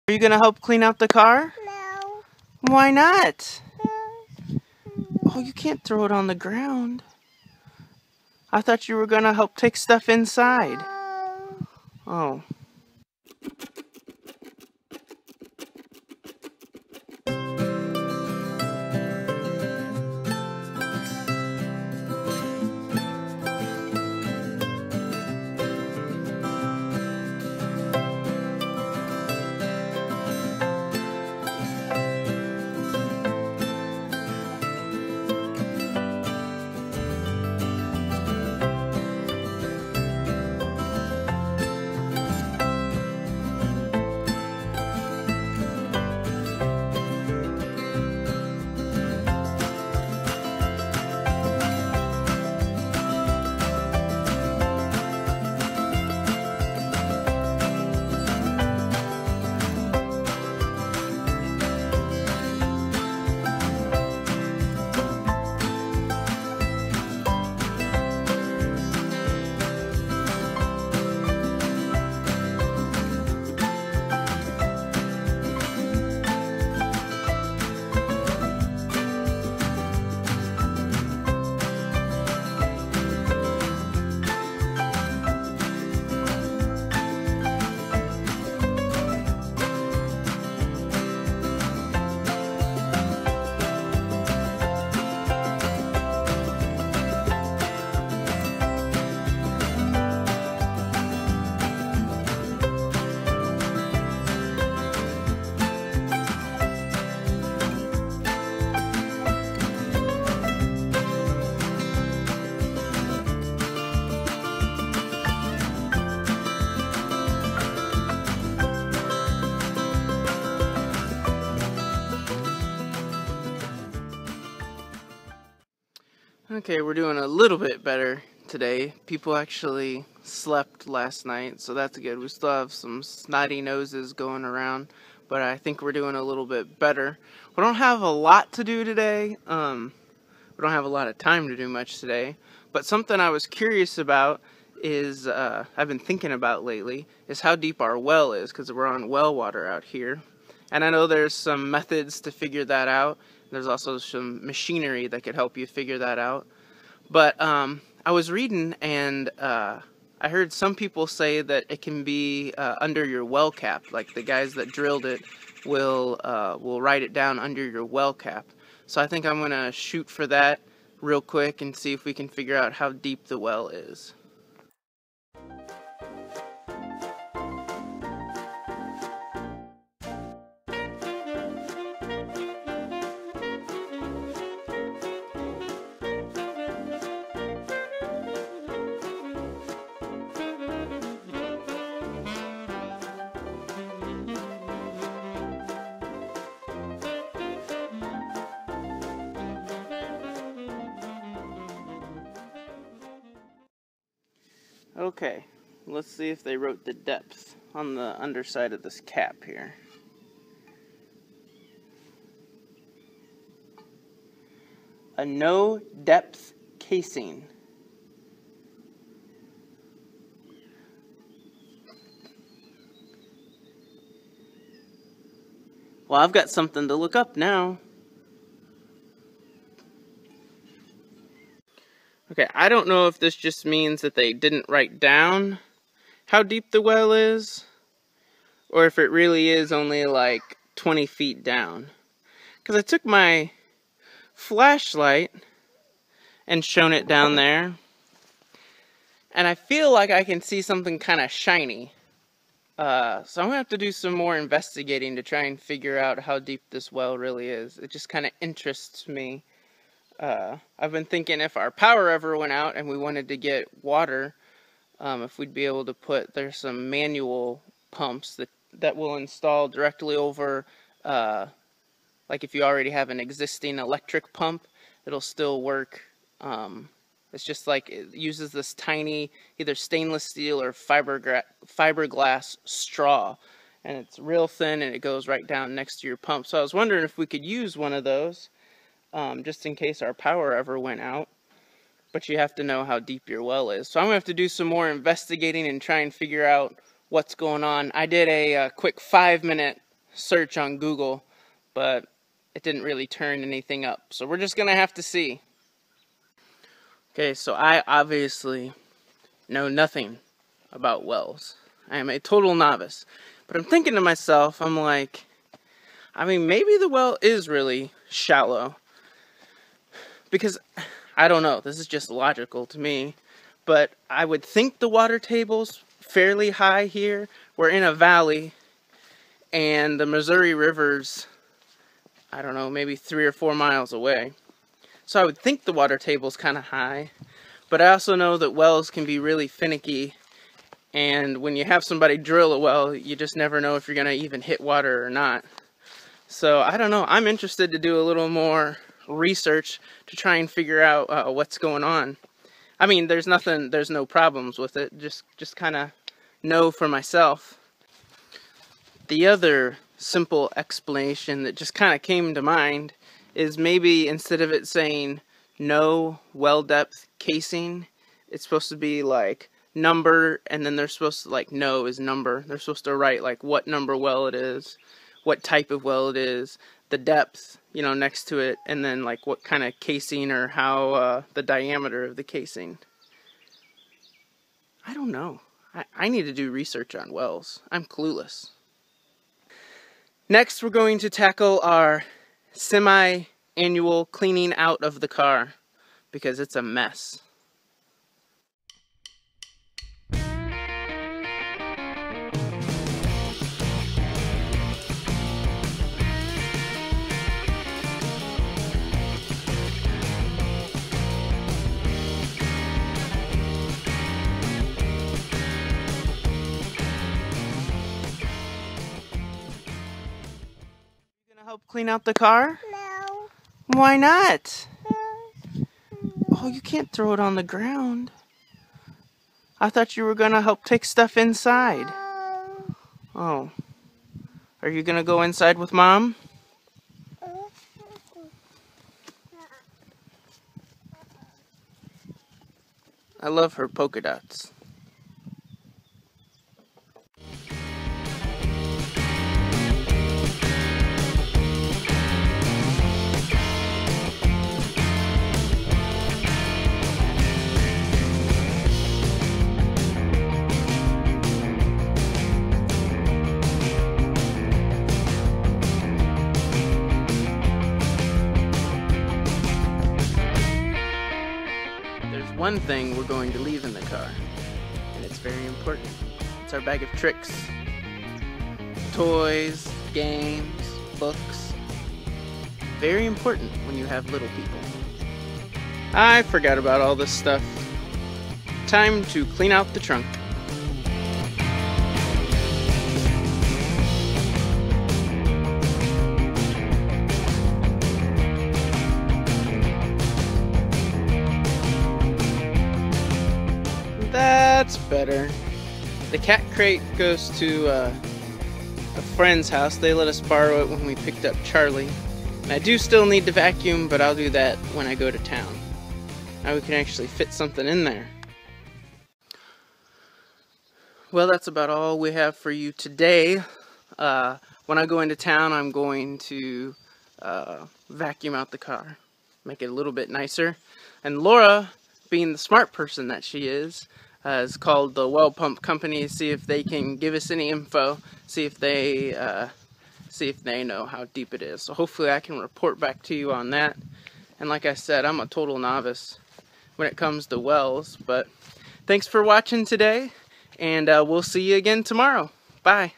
Are you gonna help clean out the car? No. Why not? No. Oh, you can't throw it on the ground. I thought you were gonna help take stuff inside. No. Oh. Okay, we're doing a little bit better today. People actually slept last night, so that's good. We still have some snotty noses going around, but I think we're doing a little bit better. We don't have a lot to do today. We don't have a lot of time to do much today, but something I was curious about is, I've been thinking about lately, is how deep our well is, because we're on well water out here. And I know there's some methods to figure that out. There's also some machinery that could help you figure that out. But I was reading, and I heard some people say that it can be under your well cap. Like the guys that drilled it will write it down under your well cap. So I think I'm going to shoot for that real quick and see if we can figure out how deep the well is. Okay, let's see if they wrote the depth on the underside of this cap here. A no depth casing. Well, I've got something to look up now. Okay, I don't know if this just means that they didn't write down how deep the well is, or if it really is only like 20 feet down. Because I took my flashlight and shone it down there, and I feel like I can see something kind of shiny. So I'm going to have to do some more investigating to try and figure out how deep this well really is. It just kind of interests me. I've been thinking if our power ever went out and we wanted to get water, if we'd be able to there's some manual pumps that will install directly over, like if you already have an existing electric pump, it'll still work. It's just like it uses this tiny, either stainless steel or fiberglass straw, and it's real thin and it goes right down next to your pump. So I was wondering if we could use one of those. Just in case our power ever went out. But you have to know how deep your well is. So I'm going to have to do some more investigating and try and figure out what's going on. I did a quick 5-minute search on Google, but it didn't really turn anything up. So we're just gonna have to see. Okay, so I obviously know nothing about wells. I am a total novice. But I'm thinking to myself, I'm like, I mean, maybe the well is really shallow. Because, I don't know, this is just logical to me. But I would think the water table's fairly high here. We're in a valley, and the Missouri River's, I don't know, maybe 3 or 4 miles away. So I would think the water table's kind of high. But I also know that wells can be really finicky. And when you have somebody drill a well, you just never know if you're going to even hit water or not. So, I don't know. I'm interested to do a little more research to try and figure out what's going on. I mean, there's no problems with it. Just kind of know for myself. The other simple explanation that just kind of came to mind is maybe instead of it saying no well depth casing, it's supposed to be like number, and then they're supposed to, like, no is number. They're supposed to write like what number well it is, what type of well it is, the depth, you know, next to it, and then like what kind of casing or how the diameter of the casing. I don't know. I need to do research on wells. I'm clueless. Next, we're going to tackle our semi-annual cleaning out of the car because it's a mess. Help clean out the car? No. Why not? No. Oh, you can't throw it on the ground. I thought you were gonna help take stuff inside. No. Oh. Are you gonna go inside with Mom? I love her polka dots. One thing we're going to leave in the car, and it's very important. It's our bag of tricks. Toys, games, books. Very important when you have little people. I forgot about all this stuff. Time to clean out the trunk. That's better. The cat crate goes to a friend's house. They let us borrow it when we picked up Charlie. And I do still need to vacuum, but I'll do that when I go to town. Now we can actually fit something in there. Well, that's about all we have for you today. When I go into town, I'm going to vacuum out the car, make it a little bit nicer. And Laura, being the smart person that she is, has called the well pump company to see if they can give us any info, see if they know how deep it is. So hopefully I can report back to you on that. And like I said, I'm a total novice when it comes to wells. But thanks for watching today, and we'll see you again tomorrow. Bye.